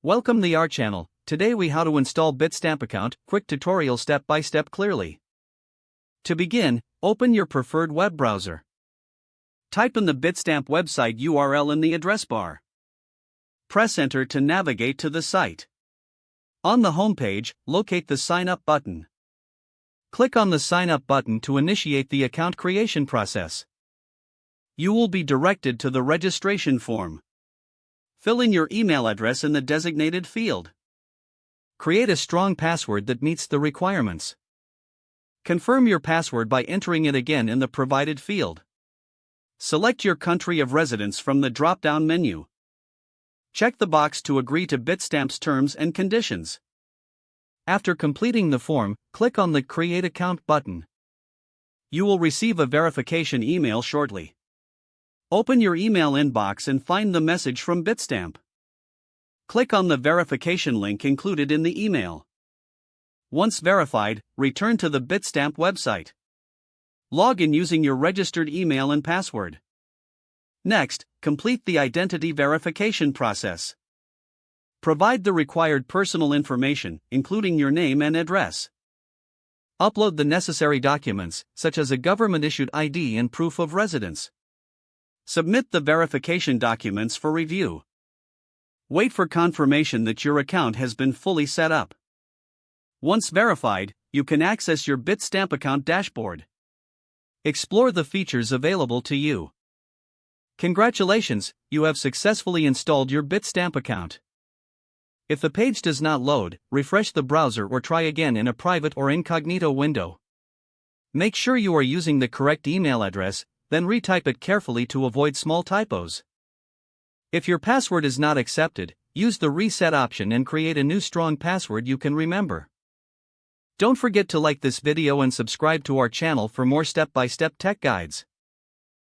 Welcome to our channel. Today we how to install Bitstamp account, quick tutorial step by step clearly. To begin, open your preferred web browser. Type in the Bitstamp website URL in the address bar. Press enter to navigate to the site. On the home page, locate the sign up button. Click on the sign up button to initiate the account creation process. You will be directed to the registration form. Fill in your email address in the designated field. Create a strong password that meets the requirements. Confirm your password by entering it again in the provided field. Select your country of residence from the drop-down menu. Check the box to agree to Bitstamp's terms and conditions. After completing the form, click on the Create Account button. You will receive a verification email shortly. Open your email inbox and find the message from Bitstamp. Click on the verification link included in the email. Once verified, return to the Bitstamp website. Log in using your registered email and password. Next, complete the identity verification process. Provide the required personal information, including your name and address. Upload the necessary documents, such as a government-issued ID and proof of residence. Submit the verification documents for review. Wait for confirmation that your account has been fully set up. Once verified, you can access your Bitstamp account dashboard. Explore the features available to you. Congratulations, you have successfully installed your Bitstamp account. If the page does not load, refresh the browser or try again in a private or incognito window. Make sure you are using the correct email address, then retype it carefully to avoid small typos. If your password is not accepted, use the reset option and create a new strong password you can remember. Don't forget to like this video and subscribe to our channel for more step-by-step tech guides.